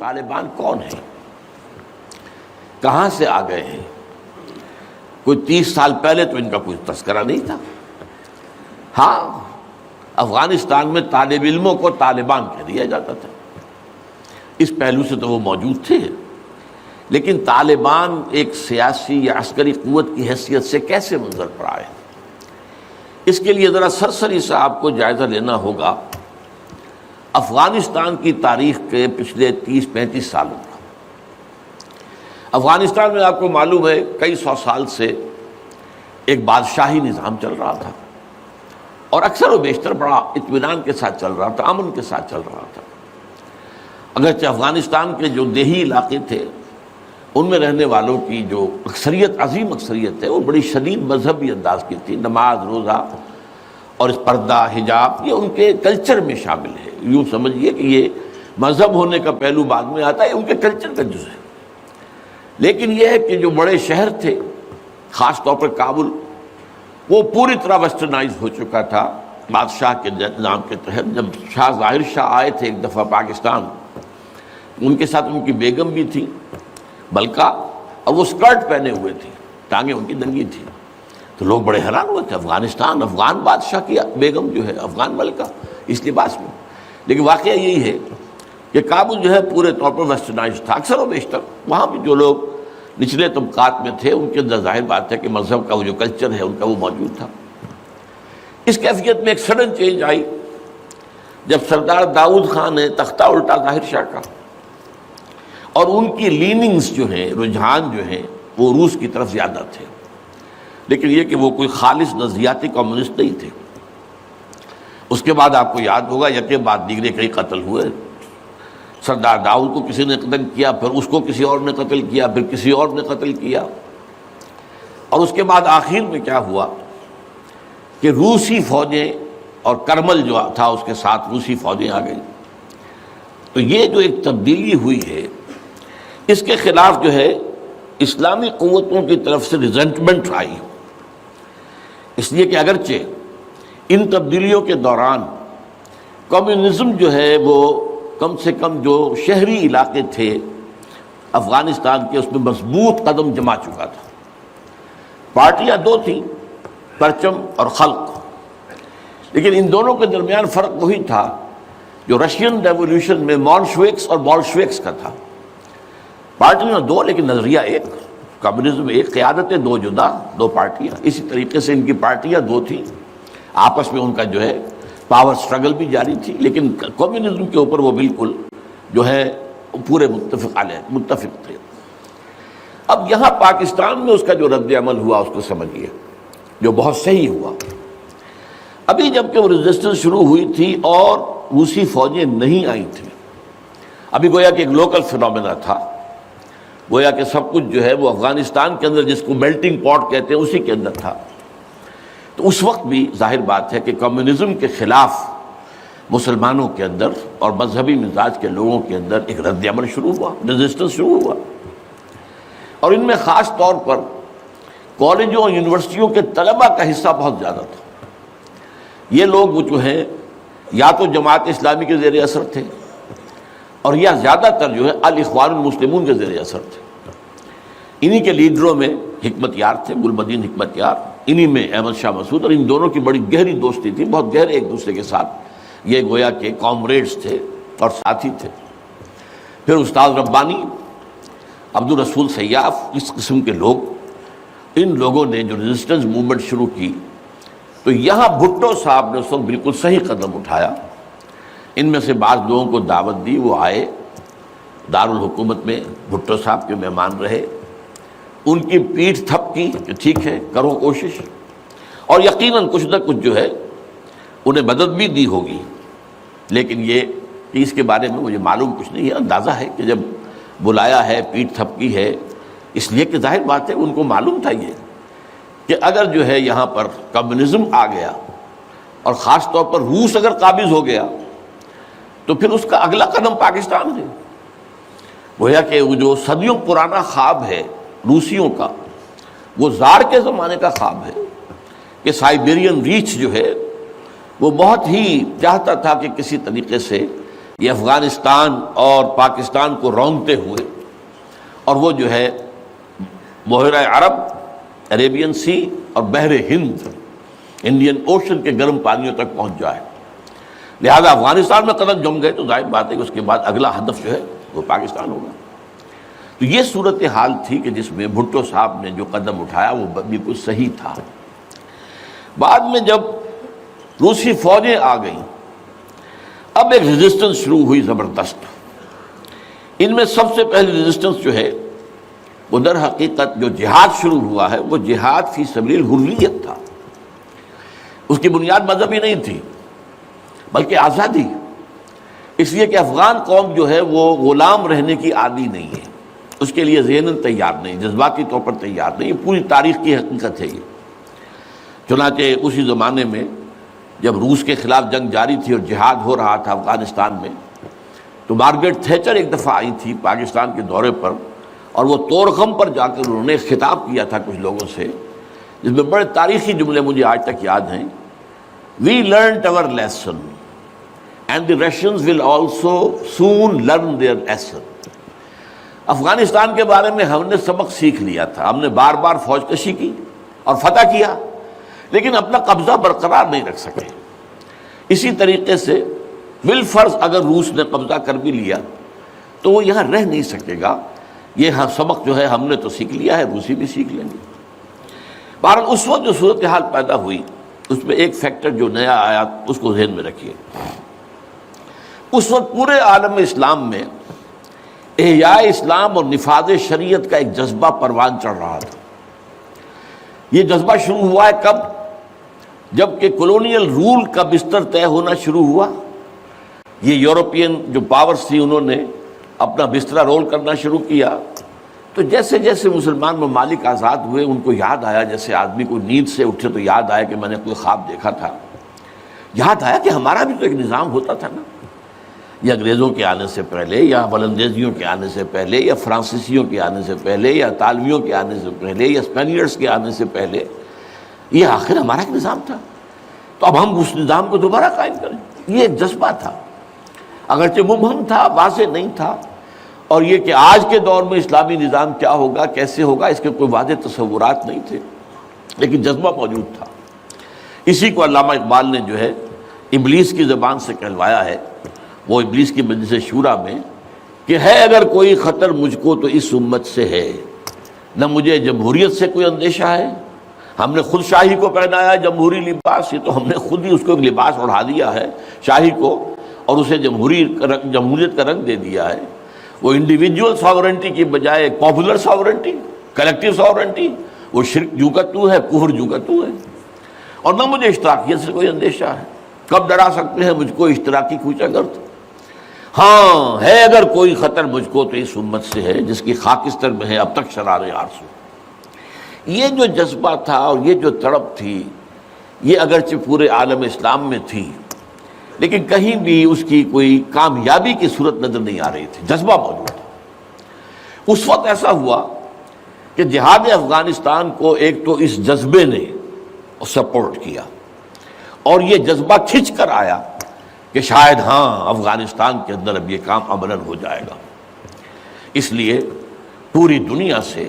طالبان کون ہیں، کہاں سے آ گئے ہیں؟ کوئی 30 سال پہلے تو ان کا کوئی تذکرہ نہیں تھا۔ ہاں، افغانستان میں طالب علموں کو طالبان کہہ دیا جاتا تھا، اس پہلو سے تو وہ موجود تھے، لیکن طالبان ایک سیاسی یا عسکری قوت کی حیثیت سے کیسے منظر پر آئے، اس کے لیے ذرا سرسری سا آپ کو جائزہ لینا ہوگا افغانستان کی تاریخ کے پچھلے 30-35 سالوں کا۔ افغانستان میں آپ کو معلوم ہے کئی سو سال سے ایک بادشاہی نظام چل رہا تھا، اور اکثر و بیشتر بڑا اطمینان کے ساتھ چل رہا تھا، امن کے ساتھ چل رہا تھا۔ اگرچہ افغانستان کے جو دیہی علاقے تھے ان میں رہنے والوں کی جو اکثریت، عظیم اکثریت ہے، وہ بڑی شدید مذہبی انداز کی تھی، نماز، روزہ اور اس پردہ، حجاب، یہ ان کے کلچر میں شامل ہے۔ یوں سمجھیے کہ یہ مذہب ہونے کا پہلو بعد میں آتا ہے، ان کے کلچر کا جز ہے۔ لیکن یہ ہے کہ جو بڑے شہر تھے، خاص طور پر کابل، وہ پوری طرح ویسٹرنائز ہو چکا تھا بادشاہ کے نظام کے تحت۔ جب شاہ ظاہر شاہ آئے تھے ایک دفعہ پاکستان، ان کے ساتھ ان کی بیگم بھی تھی ملکہ، اور وہ اسکرٹ پہنے ہوئے تھی، ٹانگیں ان کی ننگی تھی، تو لوگ بڑے حیران ہوئے تھے، افغانستان، افغان بادشاہ کی بیگم جو ہے، افغان ملکہ اس لباس میں۔ لیکن واقعہ یہی ہے کہ کابل جو ہے پورے طور پر ویسٹرنائز تھا، اکثر و بیشتر وہاں بھی جو لوگ نچلے طبقات میں تھے ان کے اندر ظاہر بات ہے کہ مذہب کا وہ جو کلچر ہے ان کا وہ موجود تھا۔ اس کیفیت میں ایک سڈن چینج آئی جب سردار داؤد خان نے تختہ الٹا ظاہر شاہ کا، اور ان کی لیننگز جو ہیں، رجحان جو ہیں، وہ روس کی طرف زیادہ تھے، لیکن یہ کہ وہ کوئی خالص نظریاتی کمیونسٹ نہیں تھے۔ اس کے بعد آپ کو یاد ہوگا یکے بعد دیگرے کئی قتل ہوئے۔ سردار داؤد کو کسی نے قتل کیا، پھر اس کو کسی اور نے قتل کیا، پھر کسی اور نے قتل کیا، اور اس کے بعد آخر میں کیا ہوا کہ روسی فوجیں اور کرمل جو تھا اس کے ساتھ روسی فوجیں آ گئی۔ تو یہ جو ایک تبدیلی ہوئی ہے، اس کے خلاف جو ہے اسلامی قوتوں کی طرف سے ریزنٹمنٹ آئی، اس لیے کہ اگرچہ ان تبدیلیوں کے دوران کمیونزم جو ہے وہ کم سے کم جو شہری علاقے تھے افغانستان کے، اس میں مضبوط قدم جما چکا تھا۔ پارٹیاں دو تھیں، پرچم اور خلق، لیکن ان دونوں کے درمیان فرق وہی تھا جو رشین ریولوشن میں مولشوکس اور بولشوکس کا تھا۔ پارٹیاں دو لیکن نظریہ ایک، کمیونزم ایک، قیادتیں دو جدا، دو پارٹیاں۔ اسی طریقے سے ان کی پارٹیاں دو تھیں، آپس میں ان کا جو ہے پاور سٹرگل بھی جاری تھی، لیکن کمیونزم کے اوپر وہ بالکل جو ہے پورے متفق تھے۔ اب یہاں پاکستان میں اس کا جو رد عمل ہوا اس کو سمجھیے، جو بہت صحیح ہوا۔ ابھی جب کہ وہ ریزسٹنس شروع ہوئی تھی اور روسی فوجیں نہیں آئی تھیں، ابھی گویا کہ ایک لوکل فینومینا تھا، گویا کہ سب کچھ جو ہے وہ افغانستان کے اندر، جس کو میلٹنگ پاٹ کہتے ہیں، اسی کے اندر تھا۔ تو اس وقت بھی ظاہر بات ہے کہ کمیونزم کے خلاف مسلمانوں کے اندر اور مذہبی مزاج کے لوگوں کے اندر ایک رد عمل شروع ہوا، ریزسٹنس شروع ہوا، اور ان میں خاص طور پر کالجوں اور یونیورسٹیوں کے طلباء کا حصہ بہت زیادہ تھا۔ یہ لوگ وہ جو ہیں یا تو جماعت اسلامی کے زیر اثر تھے، اور یا زیادہ تر جو ہے الاخوان المسلمون کے زیر اثر تھے۔ انہی کے لیڈروں میں حکمت یار تھے، گل بدین حکمت یار، انہی میں احمد شاہ مسعود، اور ان دونوں کی بڑی گہری دوستی تھی، بہت گہرے ایک دوسرے کے ساتھ یہ گویا کہ کامریڈز تھے اور ساتھی تھے۔ پھر استاد ربانی، عبد الرسول سیاف، اس قسم کے لوگ، ان لوگوں نے جو ریزسٹنس موومنٹ شروع کی، تو یہاں بھٹو صاحب نے اس وقت بالکل صحیح قدم اٹھایا۔ ان میں سے بعض لوگوں کو دعوت دی، وہ آئے دارالحکومت میں، بھٹو صاحب کے مہمان رہے، ان کی پیٹھ تھپ کی کہ ٹھیک ہے کرو کوشش، اور یقیناً کچھ نہ کچھ جو ہے انہیں مدد بھی دی ہوگی، لیکن یہ کہ اس کے بارے میں مجھے معلوم کچھ نہیں ہے۔ اندازہ ہے کہ جب بلایا ہے، پیٹھ تھپکی ہے، اس لیے کہ ظاہر بات ہے ان کو معلوم تھا یہ کہ اگر جو ہے یہاں پر کمیونزم آ گیا اور خاص طور پر روس اگر قابض ہو گیا تو پھر اس کا اگلا قدم پاکستان ہے۔ گویا کہ وہ جو صدیوں پرانا خواب ہے روسیوں کا، وہ زار کے زمانے کا خواب ہے کہ سائبیرین ریچ جو ہے وہ بہت ہی چاہتا تھا کہ کسی طریقے سے یہ افغانستان اور پاکستان کو رونگتے ہوئے، اور وہ جو ہے بحیرہ عرب، عریبین سی اور بحر ہند، انڈین اوشن کے گرم پانیوں تک پہنچ جائے۔ لہذا افغانستان میں قدم جم گئے تو ظاہر بات ہے کہ اس کے بعد اگلا ہدف جو ہے وہ پاکستان ہوگا۔ تو یہ صورتحال تھی کہ جس میں بھٹو صاحب نے جو قدم اٹھایا وہ بالکل صحیح تھا۔ بعد میں جب روسی فوجیں آ گئیں، اب ایک ریزسٹنس شروع ہوئی زبردست۔ ان میں سب سے پہلی ریزسٹنس جو ہے وہ در حقیقت جو جہاد شروع ہوا ہے وہ جہاد فی سبیل الحریت تھا۔ اس کی بنیاد مذہبی نہیں تھی بلکہ آزادی، اس لیے کہ افغان قوم جو ہے وہ غلام رہنے کی عادی نہیں ہے، اس کے لیے ذہناً تیار نہیں، جذباتی طور پر تیار نہیں، یہ پوری تاریخ کی حقیقت ہے یہ۔ چنانچہ اسی زمانے میں جب روس کے خلاف جنگ جاری تھی اور جہاد ہو رہا تھا افغانستان میں، تو مارگریٹ تھیچر ایک دفعہ آئی تھی پاکستان کے دورے پر، اور وہ طورخم پر جا کر انہوں نے خطاب کیا تھا کچھ لوگوں سے، جس میں بڑے تاریخی جملے مجھے آج تک یاد ہیں۔ We learnt our lesson and the Russians will also soon learn their lesson۔ Afghanistan کے بارے میں ہم نے سبق سیکھ لیا تھا، ہم نے بار بار فوج کشی کی اور فتح کیا، لیکن اپنا قبضہ برقرار نہیں رکھ سکے۔ اسی طریقے سے بالفرض اگر روس نے قبضہ کر بھی لیا تو وہ یہاں رہ نہیں سکے گا۔ یہ سبق جو ہے ہم نے تو سیکھ لیا ہے، روسی بھی سیکھ لیں گے۔ بہرحال اس وقت جو صورتحال پیدا ہوئی اس میں ایک فیکٹر جو نیا آیا اس کو ذہن میں رکھیے۔ اس وقت پورے عالم اسلام میں احیاء اسلام اور نفاذ شریعت کا ایک جذبہ پروان چڑھ رہا تھا۔ یہ جذبہ شروع ہوا ہے کب؟ جب کہ کولونیل رول کا بستر طے ہونا شروع ہوا۔ یہ یورپین جو پاورز تھی انہوں نے اپنا بستر رول کرنا شروع کیا، تو جیسے جیسے مسلمان ممالک آزاد ہوئے ان کو یاد آیا، جیسے آدمی کو نیند سے اٹھے تو یاد آیا کہ میں نے کوئی خواب دیکھا تھا، یاد آیا کہ ہمارا بھی تو ایک نظام ہوتا تھا نا، یہ انگریزوں کے آنے سے پہلے یا بلندیزیوں کے آنے سے پہلے یا فرانسیسیوں کے آنے سے پہلے یا اطالویوں کے آنے سے پہلے یا اسپینیئرز کے آنے سے پہلے، یہ آخر ہمارا ایک نظام تھا، تو اب ہم اس نظام کو دوبارہ قائم کریں۔ یہ ایک جذبہ تھا، اگرچہ مبہم تھا، واضح نہیں تھا، اور یہ کہ آج کے دور میں اسلامی نظام کیا ہوگا، کیسے ہوگا، اس کے کوئی واضح تصورات نہیں تھے، لیکن جذبہ موجود تھا۔ اسی کو علامہ اقبال نے جو ہے ابلیس کی زبان سے کہلوایا ہے، وہ ابلیس کی مجلس شورا میں، کہ ہے اگر کوئی خطر مجھ کو تو اس امت سے ہے، نہ مجھے جمہوریت سے کوئی اندیشہ ہے، ہم نے خود شاہی کو پہنایا جمہوری لباس، یہ تو ہم نے خود ہی اس کو ایک لباس اڑا دیا ہے شاہی کو، اور اسے جمہوریت کا رنگ دے دیا ہے۔ وہ انڈیویجول ساورنٹی کی بجائے پاپولر ساورنٹی، کلیکٹیو ساورنٹی، وہ شرک جو کا تو ہے، کفر جو کا تو ہے، اور نہ مجھے اشتراکیت سے کوئی اندیشہ ہے۔ کب ڈرا سکتے ہیں مجھ کو اشتراکی کوچہ گرد؟ ہاں ہے اگر کوئی خطر مجھ کو تو اس امت سے ہے جس کی خاکستر میں ہے اب تک شرار آرزو۔ یہ جو جذبہ تھا اور یہ جو تڑپ تھی، یہ اگرچہ پورے عالم اسلام میں تھی، لیکن کہیں بھی اس کی کوئی کامیابی کی صورت نظر نہیں آ رہی تھی، جذبہ موجود تھا۔ اس وقت ایسا ہوا کہ جہاد افغانستان کو ایک تو اس جذبے نے سپورٹ کیا، اور یہ جذبہ کھنچ کر آیا کہ شاید ہاں افغانستان کے اندر اب یہ کام عملاً ہو جائے گا۔ اس لیے پوری دنیا سے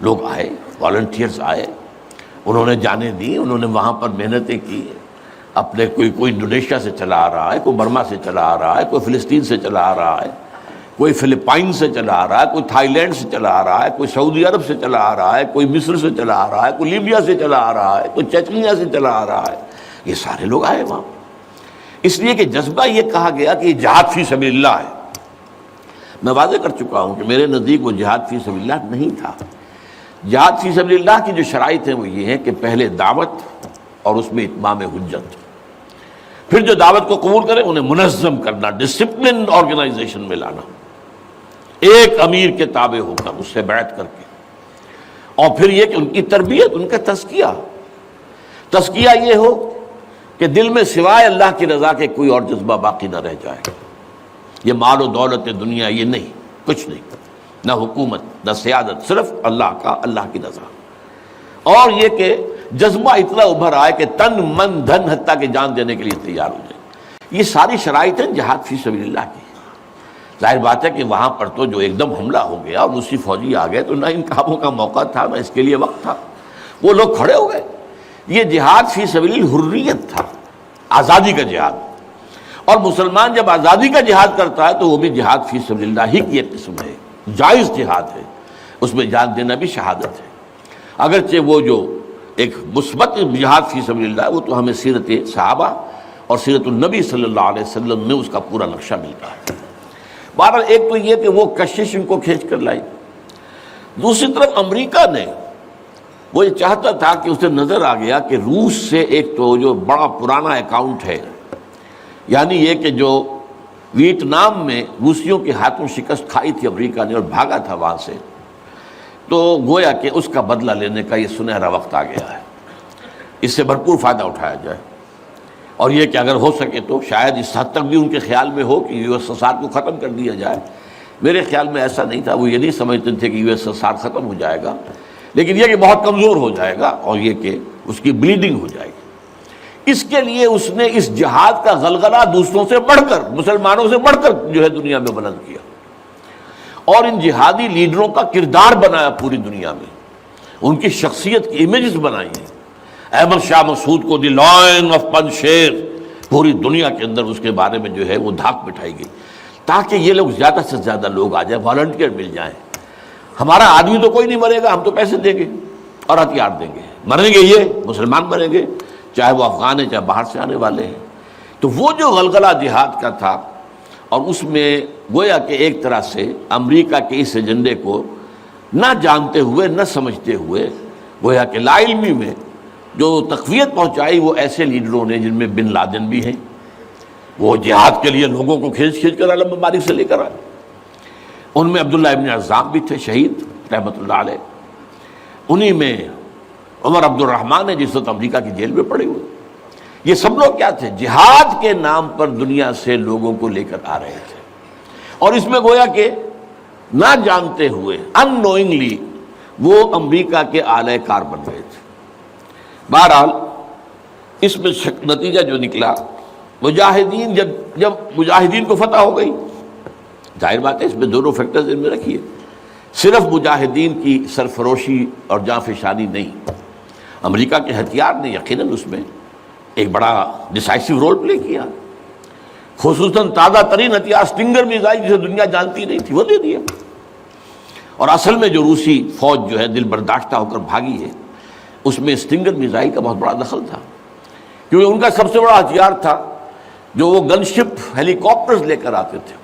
لوگ آئے، والنٹیئرز آئے، انہوں نے جانیں دی، انہوں نے وہاں پر محنتیں کی، اپنے کوئی انڈونیشیا سے چلا آ رہا ہے، کوئی برما سے چلا آ رہا ہے، کوئی فلسطین سے چلا آ رہا ہے، کوئی فلپائن سے چلا آ رہا ہے، کوئی تھائی لینڈ سے چلا آ رہا ہے، کوئی سعودی عرب سے چلا آ رہا ہے، کوئی مصر سے چلا آ رہا ہے، کوئی لیبیا سے چلا آ رہا ہے، کوئی چچنیا سے چلا آ رہا ہے، یہ سارے لوگ آئے وہاں، اس لیے کہ جذبہ یہ کہا گیا کہ یہ جہاد فی سبیل اللہ ہے۔ میں واضح کر چکا ہوں کہ میرے نزدیک وہ جہاد فی سبیل اللہ نہیں تھا۔ جہاد فی سبیل اللہ کی جو شرائط ہیں وہ یہ ہے کہ پہلے دعوت اور اس میں اتمام حجت، پھر جو دعوت کو قبول کرے انہیں منظم کرنا، ڈسپلن آرگنائزیشن میں لانا، ایک امیر کے تابع ہو کر اس سے بیعت کر کے، اور پھر یہ کہ ان کی تربیت، ان کا تزکیہ یہ ہو کہ دل میں سوائے اللہ کی رضا کے کوئی اور جذبہ باقی نہ رہ جائے۔ یہ مال و دولت دنیا یہ نہیں، کچھ نہیں، نہ حکومت نہ سیادت، صرف اللہ کا، اللہ کی رضا، اور یہ کہ جذبہ اتنا ابھر آئے کہ تن من دھن حتیٰ کہ جان دینے کے لیے تیار ہو جائے۔ یہ ساری شرائط ہیں جہاد فی سبیل اللہ کی۔ ظاہر بات ہے کہ وہاں پر تو جو ایک دم حملہ ہو گیا اور روسی فوجی آ گئے تو نہ ان کاموں کا موقع تھا نہ اس کے لیے وقت تھا، وہ لوگ کھڑے ہو گئے۔ یہ جہاد فی سبیل الحریت تھا، آزادی کا جہاد، اور مسلمان جب آزادی کا جہاد کرتا ہے تو وہ بھی جہاد فی سبیل اللہ ہی کی ایک قسم ہے، جائز جہاد ہے، اس میں جان دینا بھی شہادت ہے۔ اگرچہ وہ جو ایک مثبت جہاد فی سبیل اللہ وہ تو ہمیں سیرت صحابہ اور سیرت النبی صلی اللہ علیہ وسلم میں اس کا پورا نقشہ ملتا ہے۔ بہرحال ایک تو یہ کہ وہ کشش ان کو کھینچ کر لائی، دوسری طرف امریکہ نے وہ یہ چاہتا تھا کہ اسے نظر آ گیا کہ روس سے ایک تو جو بڑا پرانا اکاؤنٹ ہے، یعنی یہ کہ جو ویتنام میں روسیوں کے ہاتھوں شکست کھائی تھی امریکہ نے اور بھاگا تھا وہاں سے، تو گویا کہ اس کا بدلہ لینے کا یہ سنہرا وقت آ گیا ہے، اس سے بھرپور فائدہ اٹھایا جائے، اور یہ کہ اگر ہو سکے تو شاید اس حد تک بھی ان کے خیال میں ہو کہ یو ایس ایس آر کو ختم کر دیا جائے۔ میرے خیال میں ایسا نہیں تھا، وہ یہ نہیں سمجھتے تھے کہ یو ایس ایس آر ختم ہو جائے گا، لیکن یہ کہ بہت کمزور ہو جائے گا اور یہ کہ اس کی بلیڈنگ ہو جائے گی۔ اس کے لیے اس نے اس جہاد کا غلغلہ دوسروں سے بڑھ کر، مسلمانوں سے بڑھ کر جو ہے دنیا میں بلند کیا، اور ان جہادی لیڈروں کا کردار بنایا پوری دنیا میں، ان کی شخصیت کی امیجز بنائی ہیں۔ احمد شاہ مسعود کو دی لائن آف پنشیر، پوری دنیا کے اندر اس کے بارے میں جو ہے وہ دھاک بٹھائی گئی تاکہ یہ لوگ زیادہ سے زیادہ لوگ آ جائیں، والنٹیئر مل جائیں۔ ہمارا آدمی تو کوئی نہیں مرے گا، ہم تو پیسے دیں گے اور ہتھیار دیں گے، مریں گے یہ مسلمان مریں گے، چاہے وہ افغان ہیں چاہے باہر سے آنے والے ہیں۔ تو وہ جو غلغلہ جہاد کا تھا، اور اس میں گویا کہ ایک طرح سے امریکہ کے اس ایجنڈے کو نہ جانتے ہوئے نہ سمجھتے ہوئے گویا کہ لا علمی میں جو تقویت پہنچائی وہ ایسے لیڈروں نے جن میں بن لادن بھی ہیں، وہ جہاد کے لیے لوگوں کو کھینچ کر عالم مبارک سے لے کر آئے۔ ان میں عبداللہ ابن عزام بھی تھے شہید رحمۃ اللہ علیہ، انہی میں عمر عبد الرحمن ہے جس وقت امریکہ کی جیل میں پڑے ہوئے۔ یہ سب لوگ کیا تھے؟ جہاد کے نام پر دنیا سے لوگوں کو لے کر آ رہے تھے، اور اس میں گویا کہ نہ جانتے ہوئے ان نوئنگلی وہ امریکہ کے اعلی کار بن رہے تھے۔ بہرحال اس میں نتیجہ جو نکلا، مجاہدین جب مجاہدین کو فتح ہو گئی، ظاہر بات ہے اس میں دونوں فیکٹرز ان میں رکھیے، صرف مجاہدین کی سرفروشی اور جاں فشانی نہیں، امریکہ کے ہتھیار نے یقیناً اس میں ایک بڑا ڈیسائسو رول پلے کیا، خصوصاً تازہ ترین ہتھیار اسٹنگر میزائل جسے دنیا جانتی نہیں تھی وہ دے دیا، اور اصل میں جو روسی فوج جو ہے دل برداشتہ ہو کر بھاگی ہے اس میں اسٹنگر میزائل کا بہت بڑا دخل تھا، کیونکہ ان کا سب سے بڑا ہتھیار تھا جو وہ گن شپ ہیلی کاپٹرز لے کر آتے تھے،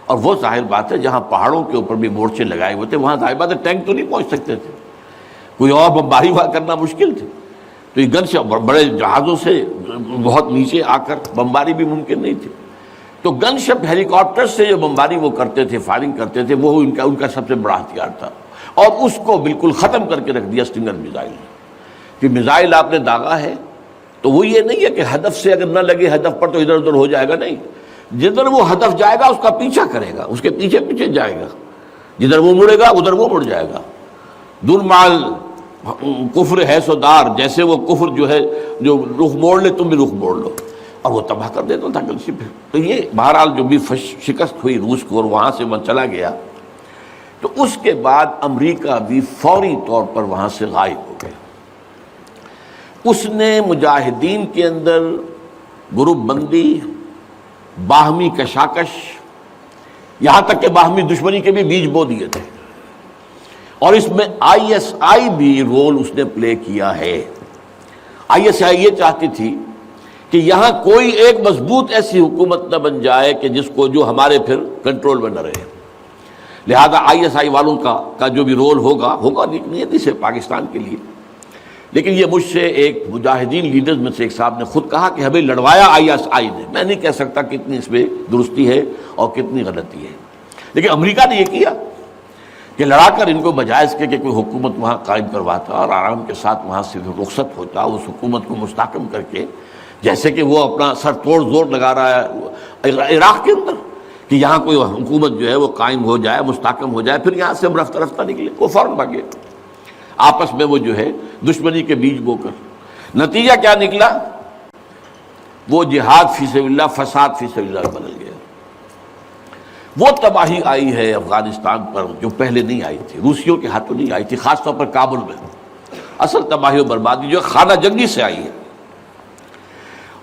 اور وہ ظاہر بات ہے جہاں پہاڑوں کے اوپر بھی مورچے لگائے ہوئے تھے وہاں ظاہر بات ہے ٹینک تو نہیں پہنچ سکتے تھے، کوئی اور بمباری وہاں کرنا مشکل تھی، تو یہ گن شپ بڑے جہازوں سے بہت نیچے آ کر بمباری بھی ممکن نہیں تھی، تو گن شپ ہیلی کاپٹر سے جو بمباری وہ کرتے تھے، فائرنگ کرتے تھے، وہ ان کا سب سے بڑا ہتھیار تھا، اور اس کو بالکل ختم کر کے رکھ دیا اسٹنگر میزائل نے، کہ میزائل آپ نے داغا ہے تو وہ یہ نہیں ہے کہ ہدف سے اگر نہ لگے ہدف پر تو ادھر ادھر ہو جائے گا، نہیں، جدھر وہ ہدف جائے گا اس کا پیچھا کرے گا، اس کے پیچھے پیچھے جائے گا، جدھر وہ مڑے گا ادھر وہ مڑ جائے گا۔ درمال کفر ہے سودار، جیسے وہ کفر جو ہے جو رخ موڑ لے تم بھی رخ موڑ لو، اور وہ تباہ کر دیتا تھا گلشی پہ۔ تو یہ بہرحال جو بھی شکست ہوئی روس کو اور وہاں سے وہ چلا گیا، تو اس کے بعد امریکہ بھی فوری طور پر وہاں سے غائب ہو گیا۔ اس نے مجاہدین کے اندر گروپ بندی، باہمی کشاکش، یہاں تک کہ باہمی دشمنی کے بھی بیج بو دیے تھے، اور اس میں آئی ایس آئی بھی رول اس نے پلے کیا ہے۔ آئی ایس آئی یہ چاہتی تھی کہ یہاں کوئی ایک مضبوط ایسی حکومت نہ بن جائے کہ جس کو جو ہمارے پھر کنٹرول میں نہ رہے، لہذا آئی ایس آئی والوں کا جو بھی رول ہوگا نیتی سے پاکستان کے لیے۔ لیکن یہ مجھ سے ایک مجاہدین لیڈرز میں سے ایک صاحب نے خود کہا کہ ہمیں لڑوایا آئی ایس آئی نے، میں نہیں کہہ سکتا کتنی اس میں درستی ہے اور کتنی غلطی ہے، لیکن امریکہ نے یہ کیا کہ لڑا کر ان کو بجائے اس کے کہ کوئی حکومت وہاں قائم کرواتا اور آرام کے ساتھ وہاں سے رخصت ہوتا، اس حکومت کو مستحکم کر کے، جیسے کہ وہ اپنا سر توڑ زور لگا رہا ہے عراق کے اندر کہ یہاں کوئی حکومت جو ہے وہ قائم ہو جائے، مستحکم ہو جائے، پھر یہاں سے ہم رفتہ رفتہ نکلے، وہ فوراً بھاگے، آپس میں وہ جو ہے دشمنی کے بیج بو کر۔ نتیجہ کیا نکلا؟ وہ جہاد فی سبیل اللہ فساد فی سبیل اللہ بدل گیا۔ وہ تباہی آئی ہے افغانستان پر جو پہلے نہیں آئی تھی، روسیوں کے ہاتھوں نہیں آئی تھی، خاص طور پر کابل میں۔ اصل تباہی و بربادی جو خانہ جنگی سے آئی ہے،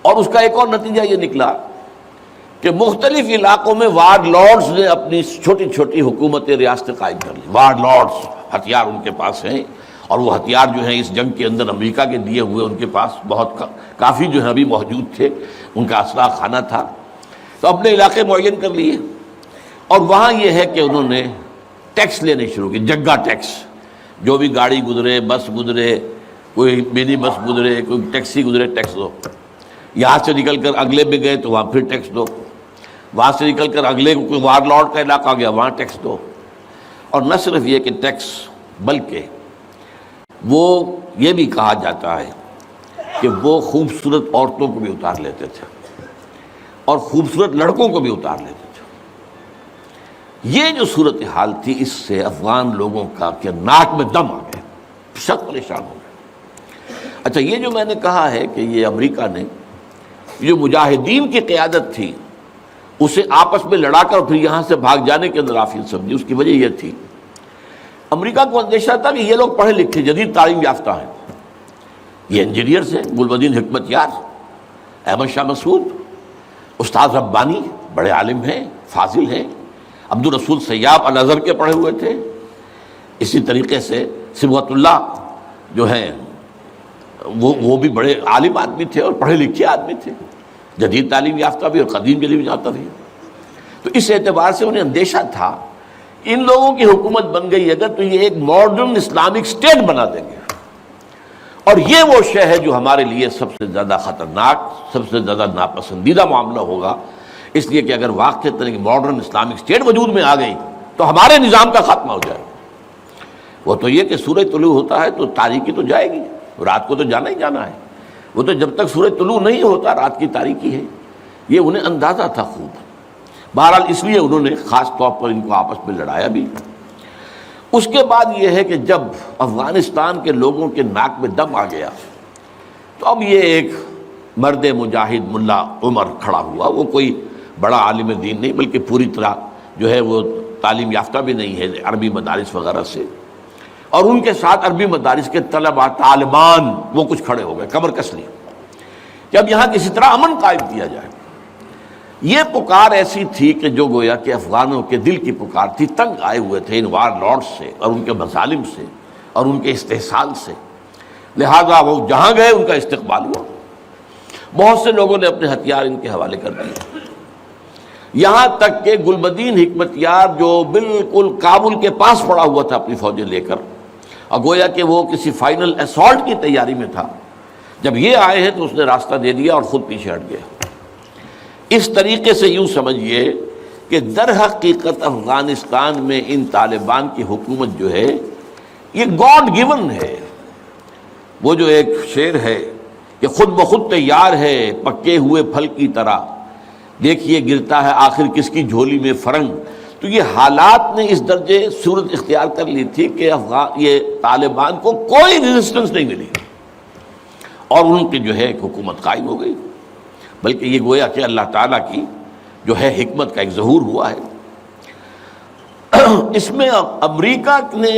اور اس کا ایک اور نتیجہ یہ نکلا کہ مختلف علاقوں میں وارڈ لارڈز نے اپنی چھوٹی چھوٹی حکومتیں ریاستیں قائم کر لی۔ وارڈ لارڈز، ہتھیار ان کے پاس ہیں، اور وہ ہتھیار جو ہیں اس جنگ کے اندر امریکہ کے دیے ہوئے ان کے پاس بہت کافی جو ہے ابھی موجود تھے، ان کا اسلحہ خانہ تھا، تو اپنے علاقے معین کر لیے۔ اور وہاں یہ ہے کہ انہوں نے ٹیکس لینے شروع کی، جگہ ٹیکس، جو بھی گاڑی گزرے، بس گزرے، کوئی منی بس گزرے، کوئی ٹیکسی گزرے، ٹیکس دو۔ یہاں سے نکل کر اگلے میں گئے تو وہاں پھر ٹیکس دو، وہاں سے نکل کر اگلے کوئی وارڈ لارڈ کا علاقہ آ گیا وہاں ٹیکس دو۔ اور نہ صرف یہ کہ ٹیکس، بلکہ وہ یہ بھی کہا جاتا ہے کہ وہ خوبصورت عورتوں کو بھی اتار لیتے تھے اور خوبصورت لڑکوں کو بھی اتار لیتے تھے۔ یہ جو صورتحال تھی، اس سے افغان لوگوں کا کہ ناک میں دم آ گیا، سخت پریشان ہو گئے۔ اچھا، یہ جو میں نے کہا ہے کہ یہ امریکہ نے جو مجاہدین کی قیادت تھی اسے آپس میں لڑا کر پھر یہاں سے بھاگ جانے کے اندر آفیل سمجھی، اس کی وجہ یہ تھی امریکہ کو اندیشہ تھا کہ یہ لوگ پڑھے لکھے جدید تعلیم یافتہ ہیں، یہ انجینئرز ہیں، گلبدین حکمت یار، احمد شاہ مسعود، استاد ربانی بڑے عالم ہیں، فاضل ہیں، عبد الرسول سیاب الازہر کے پڑھے ہوئے تھے، اسی طریقے سے صبغت اللہ جو ہیں وہ بھی بڑے عالم آدمی تھے اور پڑھے لکھے آدمی تھے، جدید تعلیم یافتہ بھی اور قدیم تعلیم یافتہ بھی۔ تو اس اعتبار سے انہیں اندیشہ تھا ان لوگوں کی حکومت بن گئی اگر تو یہ ایک ماڈرن اسلامک اسٹیٹ بنا دیں گے، اور یہ وہ شے ہے جو ہمارے لیے سب سے زیادہ خطرناک، سب سے زیادہ ناپسندیدہ معاملہ ہوگا، اس لیے کہ اگر واقع طرح کی ماڈرن اسلامک اسٹیٹ وجود میں آ گئی تو ہمارے نظام کا خاتمہ ہو جائے گا۔ وہ تو یہ کہ سورج طلوع ہوتا ہے تو تاریکی تو جائے گی، رات کو تو جانا ہی جانا ہے، وہ تو جب تک سورج طلوع نہیں ہوتا رات کی تاریکی ہے، یہ انہیں اندازہ تھا خوب۔ بہرحال اس لیے انہوں نے خاص طور پر ان کو آپس میں لڑایا بھی۔ اس کے بعد یہ ہے کہ جب افغانستان کے لوگوں کے ناک میں دم آ گیا تو اب یہ ایک مرد مجاہد ملا عمر کھڑا ہوا، وہ کوئی بڑا عالم دین نہیں بلکہ پوری طرح جو ہے وہ تعلیم یافتہ بھی نہیں ہے عربی مدارس وغیرہ سے، اور ان کے ساتھ عربی مدارس کے طلباء طالبان وہ کچھ کھڑے ہو گئے، کمر کس لی کہ اب یہاں کسی طرح امن قائم کیا جائے۔ یہ پکار ایسی تھی کہ جو گویا کہ افغانوں کے دل کی پکار تھی، تنگ آئے ہوئے تھے ان وار لارڈ سے اور ان کے مظالم سے اور ان کے استحصال سے، لہذا وہ جہاں گئے ان کا استقبال ہوا۔ بہت سے لوگوں نے اپنے ہتھیار ان کے حوالے کر دیے، یہاں تک کہ گلبدین حکمت یار جو بالکل کابل کے پاس پڑا ہوا تھا اپنی فوجیں لے کر، اور گویا کہ وہ کسی فائنل اسالٹ کی تیاری میں تھا، جب یہ آئے ہیں تو اس نے راستہ دے دیا اور خود پیچھے ہٹ گیا۔ اس طریقے سے یوں سمجھیے کہ در حقیقت افغانستان میں ان طالبان کی حکومت جو ہے یہ گاڈ گیون ہے۔ وہ جو ایک شعر ہے کہ خود بخود تیار ہے پکے ہوئے پھل کی طرح، دیکھیے گرتا ہے آخر کس کی جھولی میں فرنگ۔ تو یہ حالات نے اس درجے صورت اختیار کر لی تھی کہ یہ طالبان کو کوئی ریزسٹنس نہیں ملی اور ان کی جو ہے ایک حکومت قائم ہو گئی، بلکہ یہ گویا کہ اللہ تعالیٰ کی جو ہے حکمت کا ایک ظہور ہوا ہے۔ اس میں امریکہ نے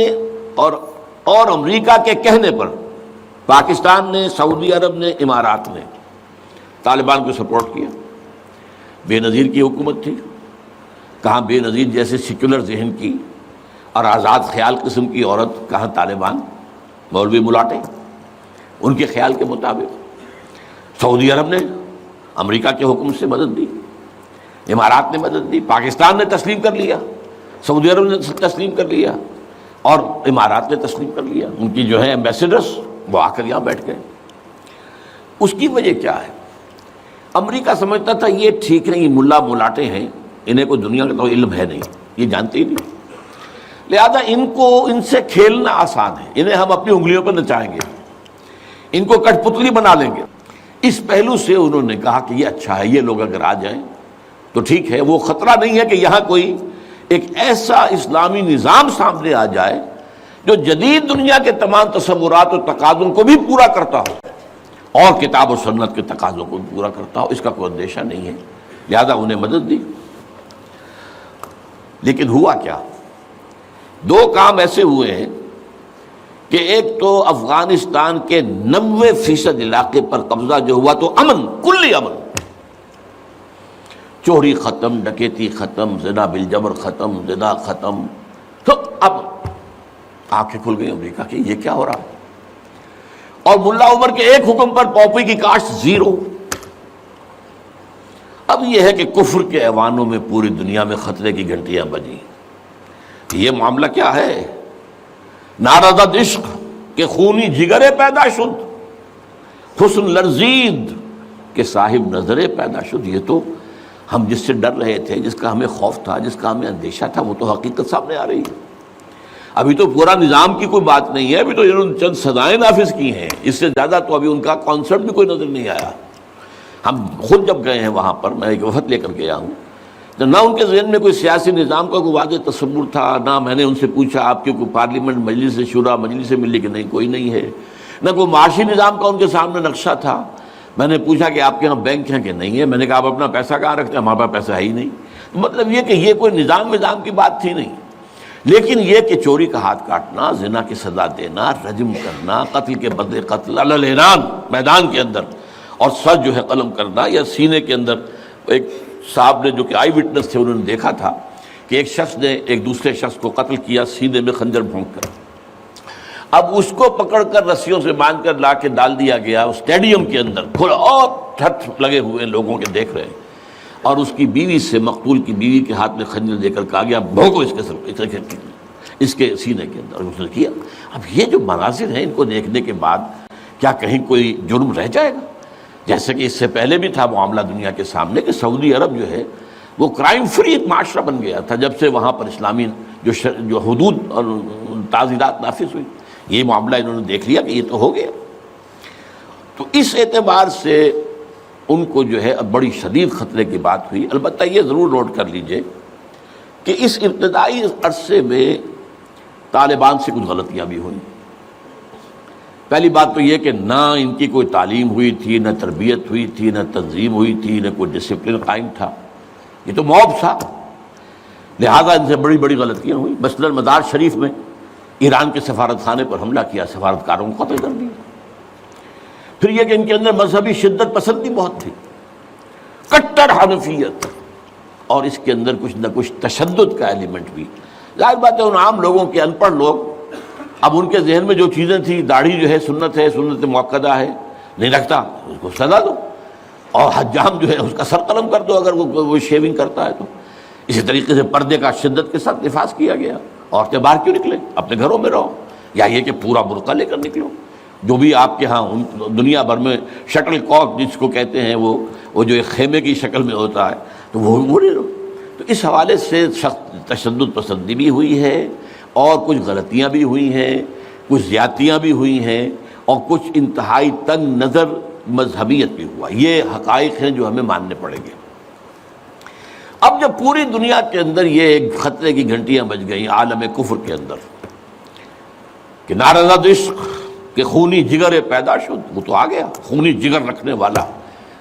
اور امریکہ کے کہنے پر پاکستان نے، سعودی عرب نے، امارات نے طالبان کو سپورٹ کیا۔ بے نظیر کی حکومت تھی، کہاں بے نظیر جیسے سیکولر ذہن کی اور آزاد خیال قسم کی عورت، کہاں طالبان مولوی ملاٹے ان کے خیال کے مطابق۔ سعودی عرب نے امریکہ کے حکم سے مدد دی، امارات نے مدد دی، پاکستان نے تسلیم کر لیا، سعودی عرب نے تسلیم کر لیا اور امارات نے تسلیم کر لیا۔ ان کی جو ہے ایمبیسڈرز وہ آ کر یہاں بیٹھ گئے۔ اس کی وجہ کیا ہے؟ امریکہ سمجھتا تھا یہ ٹھیک نہیں، یہ ملا ملاٹے ہیں، انہیں کوئی دنیا کا تو علم ہے نہیں، یہ جانتے ہی نہیں، لہذا ان سے کھیلنا آسان ہے، انہیں ہم اپنی انگلیوں پر نچائیں گے، ان کو کٹ پتلی بنا لیں گے۔ اس پہلو سے انہوں نے کہا کہ یہ اچھا ہے، یہ لوگ اگر آ جائیں تو ٹھیک ہے، وہ خطرہ نہیں ہے کہ یہاں کوئی ایک ایسا اسلامی نظام سامنے آ جائے جو جدید دنیا کے تمام تصورات و تقاضوں کو بھی پورا کرتا ہو اور کتاب و سنت کے تقاضوں کو پورا کرتا ہو، اس کا کوئی اندیشہ نہیں ہے، لہذا انہیں مدد دی۔ لیکن ہوا کیا؟ دو کام ایسے ہوئے ہیں کہ ایک تو افغانستان کے 90% علاقے پر قبضہ جو ہوا تو امن، کلی امن، چوری ختم، ڈکیتی ختم، زنا بالجبر ختم، زنا ختم، تو اب آنکھیں کھل گئی امریکہ کی یہ کیا ہو رہا ہے، اور ملا عمر کے ایک حکم پر پاپی کی کاشت زیرو۔ اب یہ ہے کہ کفر کے ایوانوں میں پوری دنیا میں خطرے کی گھنٹیاں بجیں۔ یہ معاملہ کیا ہے؟ نارضت عشق کے خونی جگرے پیدا شد، حسن لرزید کے صاحب نظرے پیدا شد۔ یہ تو ہم جس سے ڈر رہے تھے، جس کا ہمیں خوف تھا، جس کا ہمیں اندیشہ تھا، وہ تو حقیقت سامنے آ رہی ہے۔ ابھی تو پورا نظام کی کوئی بات نہیں ہے، ابھی تو انہوں نے چند سزائیں نافذ کی ہیں، اس سے زیادہ تو ابھی ان کا کانسیپٹ بھی کوئی نظر نہیں آیا۔ ہم خود جب گئے ہیں وہاں پر، میں ایک وفد لے کر گیا ہوں، تو نہ ان کے ذہن میں کوئی سیاسی نظام کا کوئی واضح تصور تھا، نہ میں نے ان سے پوچھا آپ کی کوئی پارلیمنٹ مجلس شورا مجلس ملی، کہ نہیں کوئی نہیں ہے، نہ کوئی معاشی نظام کا ان کے سامنے نقشہ تھا۔ میں نے پوچھا کہ آپ کے یہاں بینک ہیں کہ نہیں ہے، میں نے کہا آپ اپنا پیسہ کہاں رکھتے ہیں؟ ہمارے پاس پیسہ ہے ہی نہیں۔ مطلب یہ کہ یہ کوئی نظام کی بات تھی نہیں، لیکن یہ کہ چوری کا ہاتھ کاٹنا، زنا کی سزا دینا، رجم کرنا، قتل کے بدلے قتل علی الاعلان میدان کے اندر، اور سر جو ہے قلم کرنا یا سینے کے اندر۔ ایک صاحب نے جو کہ آئی وٹنس تھے، انہوں نے دیکھا تھا کہ ایک شخص نے ایک دوسرے شخص کو قتل کیا سینے میں خنجر بھونک کر، اب اس کو پکڑ کر رسیوں سے باندھ کر لا کے ڈال دیا گیا اسٹیڈیم کے اندر کھلا، اور ٹھٹ لگے ہوئے لوگوں کے دیکھ رہے ہیں، اور اس کی بیوی سے، مقتول کی بیوی کے ہاتھ میں خنجر دے کر کہا گیا بھونکو اس کے سر، اس کے سینے کے اندر، اس نے کیا۔ اب یہ جو مناظر ہیں، ان کو دیکھنے کے بعد کیا کہیں کوئی جرم رہ جائے گا؟ جیسے کہ اس سے پہلے بھی تھا معاملہ دنیا کے سامنے کہ سعودی عرب جو ہے وہ کرائم فری ایک معاشرہ بن گیا تھا جب سے وہاں پر اسلامی جو حدود اور تعزیرات نافذ ہوئی۔ یہ معاملہ انہوں نے دیکھ لیا کہ یہ تو ہو گیا، تو اس اعتبار سے ان کو جو ہے اب بڑی شدید خطرے کی بات ہوئی۔ البتہ یہ ضرور نوٹ کر لیجئے کہ اس ابتدائی عرصے میں طالبان سے کچھ غلطیاں بھی ہوئیں۔ پہلی بات تو یہ کہ نہ ان کی کوئی تعلیم ہوئی تھی، نہ تربیت ہوئی تھی، نہ تنظیم ہوئی تھی، نہ کوئی ڈسپلن قائم تھا، یہ تو موب تھا، لہذا ان سے بڑی بڑی غلطیاں ہوئیں۔ مثلاً مزار شریف میں ایران کے سفارت خانے پر حملہ کیا، سفارتکاروں کو قتل کر دیا۔ پھر یہ کہ ان کے اندر مذہبی شدت پسندی بہت تھی، کٹر حنفیت، اور اس کے اندر کچھ نہ کچھ تشدد کا ایلیمنٹ بھی۔ ظاہر بات ہے ان عام لوگوں کے، ان پڑھ لوگ، اب ان کے ذہن میں جو چیزیں تھیں، داڑھی جو ہے سنت موقدہ ہے، نہیں رکھتا اس کو سزا دو، اور حجام جو ہے اس کا سر قلم کر دو اگر وہ شیونگ کرتا ہے تو۔ اسی طریقے سے پردے کا شدت کے ساتھ نفاذ کیا گیا، عورتیں باہر کیوں نکلیں، اپنے گھروں میں رہو، یا یہ کہ پورا برقع لے کر نکلو، جو بھی آپ کے ہاں دنیا بھر میں شٹل کاک جس کو کہتے ہیں، وہ جو ایک خیمے کی شکل میں ہوتا ہے، تو وہ نہیں رہو۔ تو اس حوالے سے سخت تشدد پسندی بھی ہوئی ہے، اور کچھ غلطیاں بھی ہوئی ہیں، کچھ زیادتیاں بھی ہوئی ہیں، اور کچھ انتہائی تنگ نظر مذہبیت بھی ہوا۔ یہ حقائق ہیں جو ہمیں ماننے پڑیں گے۔ اب جب پوری دنیا کے اندر یہ ایک خطرے کی گھنٹیاں بج گئیں عالم کفر کے اندر کہ نارضت عشق کہ خونی جگر پیدا شد، وہ تو آ گیا، خونی جگر رکھنے والا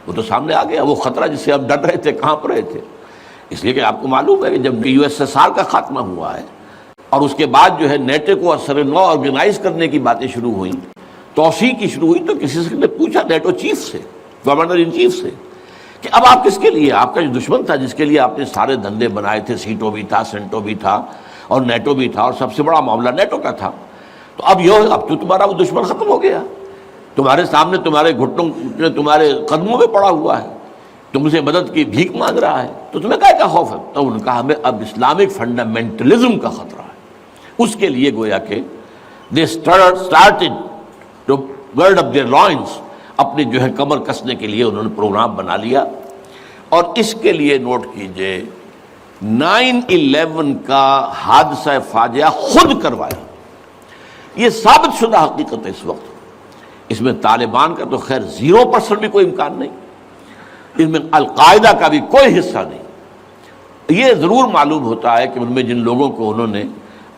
وہ تو سامنے آ گیا، وہ خطرہ جس سے اب ڈر رہے تھے، کہاں پر رہے تھے۔ اس لیے کہ آپ کو معلوم ہے کہ جب USSR کا خاتمہ ہوا ہے اور اس کے بعد جو ہے نیٹو کو اثر نو آرگنائز کرنے کی باتیں شروع ہوئیں، توسیع کی شروع ہوئی، تو کسی سے نے پوچھا نیٹو چیف سے، گورنر ان چیف سے، کہ اب آپ کس کے لیے، آپ کا جو دشمن تھا جس کے لیے آپ نے سارے دھندے بنائے تھے، سیٹو بھی تھا، سینٹو بھی تھا، اور نیٹو بھی تھا، اور سب سے بڑا معاملہ نیٹو کا تھا، تو اب تو تمہارا وہ دشمن ختم ہو گیا، تمہارے سامنے تمہارے گھٹنوں میں تمہارے قدموں میں پڑا ہوا ہے، تم سے مدد کی بھیک مانگ رہا ہے، تو تمہیں کیا خوف ہے؟ تو انہوں نے کہا ہمیں اب اسلامک فنڈامنٹلزم کا خطرہ ہے۔ اس کے لیے گویا کہ they started to gird up their loins، اپنے جو ہے کمر کسنے کے لیے انہوں نے پروگرام بنا لیا۔ اور اس کے لیے نوٹ کیجئے 9/11 کا حادثہ فاجعہ خود کروایا، یہ ثابت شدہ حقیقت ہے۔ اس وقت اس میں طالبان کا تو خیر 0% بھی کوئی امکان نہیں، اس میں القاعدہ کا بھی کوئی حصہ نہیں۔ یہ ضرور معلوم ہوتا ہے کہ ان میں جن لوگوں کو انہوں نے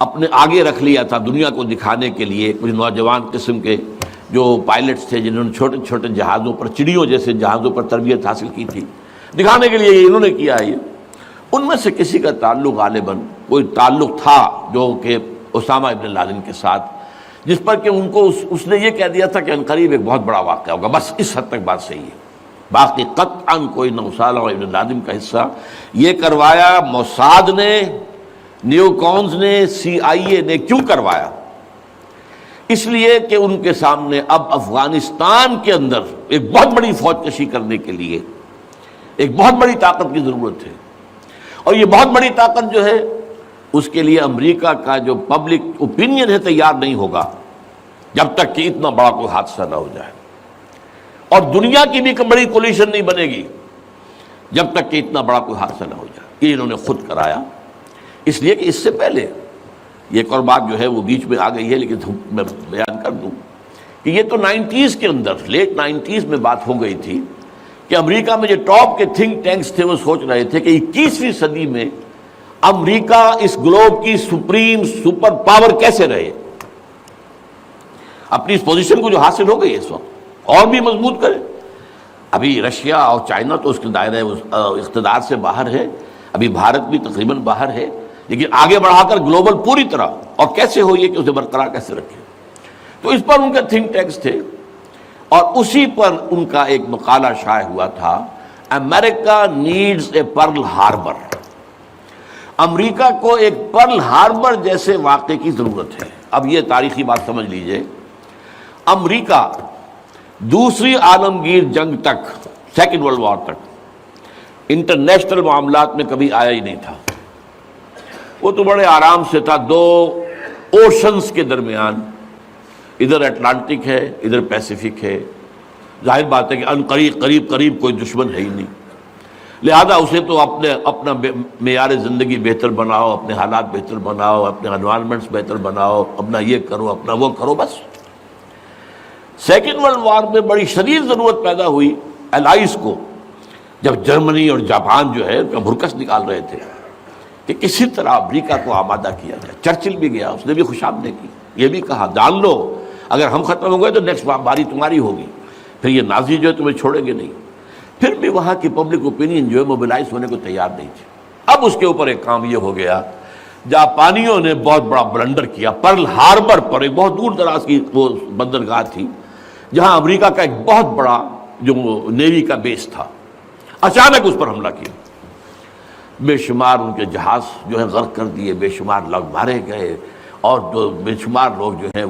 اپنے آگے رکھ لیا تھا دنیا کو دکھانے کے لیے، کچھ نوجوان قسم کے جو پائلٹس تھے جنہوں نے چھوٹے چھوٹے جہازوں پر، چڑیوں جیسے جہازوں پر تربیت حاصل کی تھی، دکھانے کے لیے انہوں نے کیا ہے یہ، ان میں سے کسی کا تعلق غالباً کوئی تعلق تھا جو کہ اسامہ ابن لادن کے ساتھ، جس پر کہ ان کو اس نے یہ کہہ دیا تھا کہ عنقریب ایک بہت بڑا واقعہ ہوگا، بس اس حد تک بات صحیح ہے، باقی قطعاً کوئی نہ اسامہ ابن لادن کا حصہ، یہ کروایا موساد نے، نیو کونز نے، CIA نے۔ کیوں کروایا؟ اس لیے کہ ان کے سامنے اب افغانستان کے اندر ایک بہت بڑی فوج کشی کرنے کے لیے ایک بہت بڑی طاقت کی ضرورت ہے، اور یہ بہت بڑی طاقت جو ہے اس کے لیے امریکہ کا جو پبلک اوپینین ہے تیار نہیں ہوگا جب تک کہ اتنا بڑا کوئی حادثہ نہ ہو جائے، اور دنیا کی بھی بڑی کولیشن نہیں بنے گی جب تک کہ اتنا بڑا کوئی حادثہ نہ ہو جائے۔ یہ انہوں نے خود کرایا، اس لیے کہ اس سے پہلے یہ ایک اور بات جو ہے وہ بیچ میں آ گئی ہے، لیکن میں بیان کر دوں کہ یہ تو 90s کے اندر، لیٹ 90s میں بات ہو گئی تھی کہ امریکہ میں جو ٹاپ کے تھنک ٹینکس تھے وہ سوچ رہے تھے کہ 21ویں صدی میں امریکہ اس گلوب کی سپریم سپر پاور کیسے رہے، اپنی اس پوزیشن کو جو حاصل ہو گئی اس وقت اور بھی مضبوط کرے۔ ابھی رشیا اور چائنا تو اس کے دائرہ اقتدار سے باہر ہے، ابھی بھارت بھی تقریباً باہر ہے، لیکن آگے بڑھا کر گلوبل پوری طرح، اور کیسے ہو یہ کہ اسے برقرار کیسے رکھے۔ تو اس پر ان کے تھنک ٹینکس تھے، اور اسی پر ان کا ایک مقالہ شائع ہوا تھا، امریکہ نیڈز اے پرل ہاربر، امریکہ کو ایک پرل ہاربر جیسے واقعے کی ضرورت ہے۔ اب یہ تاریخی بات سمجھ لیجئے، امریکہ دوسری عالمگیر جنگ تک، سیکنڈ ورلڈ وار تک انٹرنیشنل معاملات میں کبھی آیا ہی نہیں تھا، وہ تو بڑے آرام سے تھا، دو اوشنز کے درمیان، ادھر اٹلانٹک ہے ادھر پیسیفک ہے، ظاہر بات ہے کہ ان قریب کوئی دشمن ہے ہی نہیں، لہذا اسے تو اپنا معیار زندگی بہتر بناؤ، اپنے حالات بہتر بناؤ، اپنے انوائرمنٹس بہتر بناؤ، اپنا یہ کرو اپنا وہ کرو، بس۔ سیکنڈ ورلڈ وار میں بڑی شدید ضرورت پیدا ہوئی الائز کو، جب جرمنی اور جاپان جو ہے ان کا بھرکس نکال رہے تھے کہ کسی طرح امریکہ کو آمادہ کیا جائے۔ چرچل بھی گیا، اس نے بھی خوشامدیں کی، یہ بھی کہا جان لو اگر ہم ختم ہو گئے تو نیکسٹ باری تمہاری ہوگی، پھر یہ نازی جو ہے تمہیں چھوڑیں گے نہیں۔ پھر بھی وہاں کی پبلک اوپینین جو ہے موبلائز ہونے کو تیار نہیں تھی۔ اب اس کے اوپر ایک کام یہ ہو گیا، جاپانیوں نے بہت بڑا بلنڈر کیا، پرل ہاربر پر، ایک بہت دور دراز کی وہ بندرگاہ تھی جہاں امریکہ کا ایک بہت بڑا جو نیوی کا بیس تھا، اچانک اس پر حملہ کیا، بے شمار ان کے جہاز جو ہے غرق کر دیے، بے شمار لوگ مارے گئے، اور جو بے شمار لوگ جو ہیں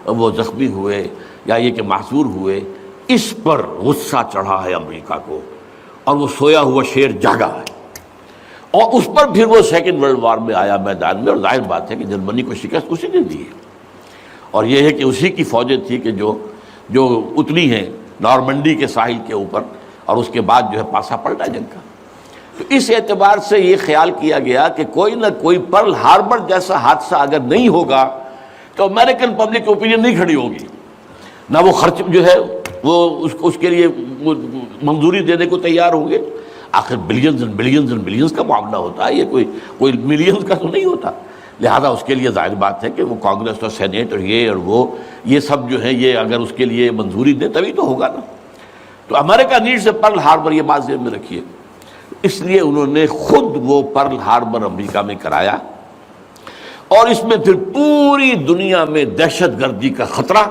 وہ زخمی ہوئے یا یہ کہ معذور ہوئے۔ اس پر غصہ چڑھا ہے امریکہ کو، اور وہ سویا ہوا شیر جاگا ہے، اور اس پر پھر وہ سیکنڈ ورلڈ وار میں آیا میدان میں، اور ظاہر بات ہے کہ جرمنی کو شکست اسی نے دی ہے، اور یہ ہے کہ اسی کی فوجیں تھی کہ جو اتنی ہیں نارمنڈی کے ساحل کے اوپر، اور اس کے بعد جو ہے پاسا پلٹا جنگ کا۔ تو اس اعتبار سے یہ خیال کیا گیا کہ کوئی نہ کوئی پرل ہاربر جیسا حادثہ اگر نہیں ہوگا تو امریکن پبلک اوپینین نہیں کھڑی ہوگی، نہ وہ خرچ جو ہے وہ اس کے لیے منظوری دینے کو تیار ہوں گے۔ آخر billions and billions and billions کا معاملہ ہوتا ہے، یہ کوئی ملینز کا تو نہیں ہوتا، لہذا اس کے لیے ظاہر بات ہے کہ وہ کانگریس اور سینیٹ اور یہ سب جو ہے یہ اگر اس کے لیے منظوری دے تبھی تو ہوگا نا۔ تو امریکہ نیڈز اے پرل ہاربر، یہ بات ذہن میں رکھیے۔ اس لیے انہوں نے خود وہ پرل ہاربر امریکہ میں کرایا، اور اس میں پھر پوری دنیا میں دہشت گردی کا خطرہ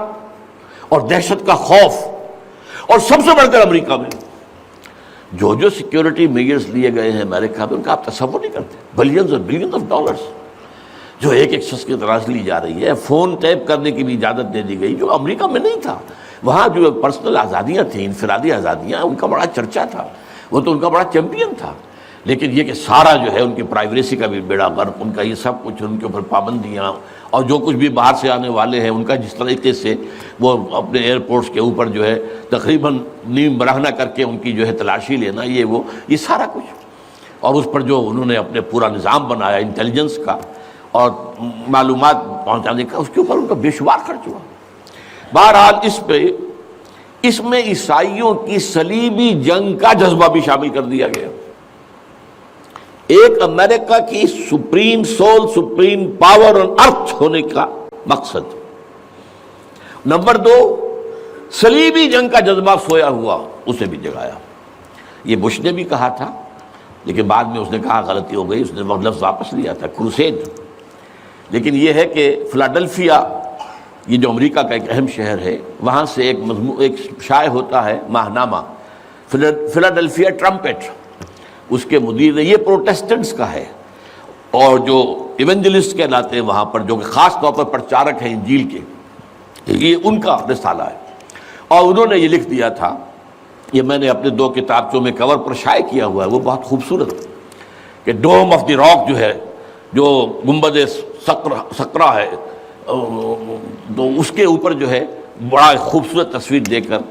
اور دہشت کا خوف، اور سب سے بڑھ کر امریکہ میں جو سیکیورٹی میجرز لیے گئے ہیں امریکہ میں، ان کا آپ تصور نہیں کرتے، بلینز اور بلینز آف ڈالرز جو ایک شخص کی طرح سے لی جا رہی ہے۔ فون ٹیپ کرنے کی بھی اجازت دے دی گئی، جو امریکہ میں نہیں تھا۔ وہاں جو پرسنل آزادیاں تھیں، انفرادی آزادیاں، ان کا بڑا چرچا تھا، وہ تو ان کا بڑا چیمپئن تھا، لیکن یہ کہ سارا جو ہے ان کی پرائیویسی کا بھی بیڑا غرق، ان کا یہ سب کچھ، ان کے اوپر پابندیاں، اور جو کچھ بھی باہر سے آنے والے ہیں ان کا جس طریقے سے وہ اپنے ایئرپورٹس کے اوپر جو ہے تقریباً نیم برہنہ کر کے ان کی جو ہے تلاشی لینا، یہ سارا کچھ، اور اس پر جو انہوں نے اپنے پورا نظام بنایا انٹیلیجنس کا اور معلومات پہنچانے کا، اس کے اوپر ان کا بے شمار خرچ ہوا۔ بہرحال اس میں عیسائیوں کی صلیبی جنگ کا جذبہ بھی شامل کر دیا گیا۔ ایک امریکہ کی supreme soul, supreme power on earth ہونے کا مقصد۔ نمبر 2، صلیبی جنگ کا جذبہ سویا ہوا اسے بھی جگایا. یہ بش نے بھی کہا تھا، لیکن بعد میں اس نے کہا غلطی ہو گئی، اس نے لفظ واپس لیا تھا کروسیڈ. لیکن یہ ہے کہ فلاڈلفیا، یہ جو امریکہ کا ایک اہم شہر ہے، وہاں سے ایک شائع ہوتا ہے ماہنامہ فلاڈلفیا ٹرمپٹ، اس کے مدیر نے، یہ پروٹیسٹنٹس کا ہے، اور جو ایونجلسٹ کہلاتے ہیں وہاں پر، جو کہ خاص طور پر پرچارک ہیں انجیل کے، یہ ان کا رسالہ ہے. اور انہوں نے یہ لکھ دیا تھا، یہ میں نے اپنے 2 کتابچوں میں کور پر شائع کیا ہوا ہے، وہ بہت خوبصورت، کہ ڈوم آف دی راک جو ہے، جو گنبد سقرا ہے، تو اس کے اوپر جو ہے بڑا خوبصورت تصویر دے کر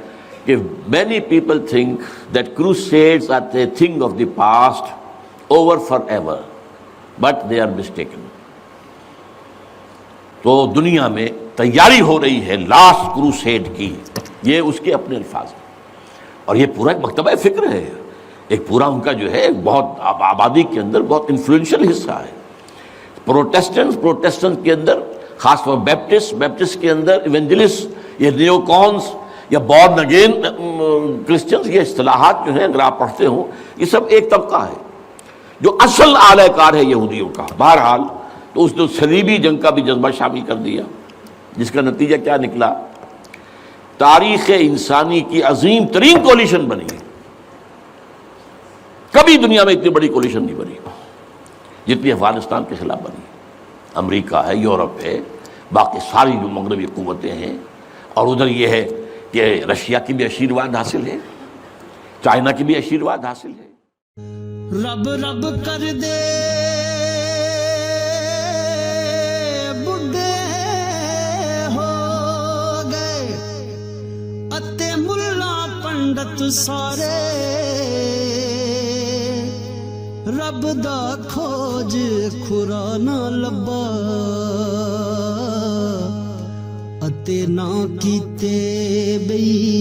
کہ many people think that crusades are a thing of the past, over forever, but they are mistaken. تو دنیا میں تیاری ہو رہی ہے لاسٹ کروسیڈ کی، یہ اس کے اپنے الفاظ ہیں. اور یہ پورا ایک مکتبہ فکر ہے، ایک پورا ان کا جو ہے بہت آبادی کے اندر بہت انفلوئنشل حصہ ہے. پروٹیسٹنٹ کے اندر خاص طور بیپٹسٹ کے اندر ایونجلسٹ، یہ نیو کونس یا بورن اگین کرسچنز، یہ اصطلاحات جو ہیں اگر آپ پڑھتے ہوں، یہ سب ایک طبقہ ہے جو اصل اعلی کار ہے یہودیوں کا. بہرحال تو اس نے صلیبی جنگ کا بھی جذبہ شامل کر دیا، جس کا نتیجہ کیا نکلا؟ تاریخ انسانی کی عظیم ترین کولیشن بنی. کبھی دنیا میں اتنی بڑی کولیشن نہیں بنی جتنی افغانستان کے خلاف بنی. امریکہ ہے، یورپ ہے، باقی ساری جو مغربی قوتیں ہیں، اور ادھر یہ ہے کہ رشیا کی بھی آشیرواد حاصل ہے، چائنا کی بھی آشیرواد حاصل ہے. رب رب کر دے بڈھے ہو گئے اتے ملا پنڈت سارے، رب دا کھوج کھرا نہ لبا اتے نہ کیتے بئی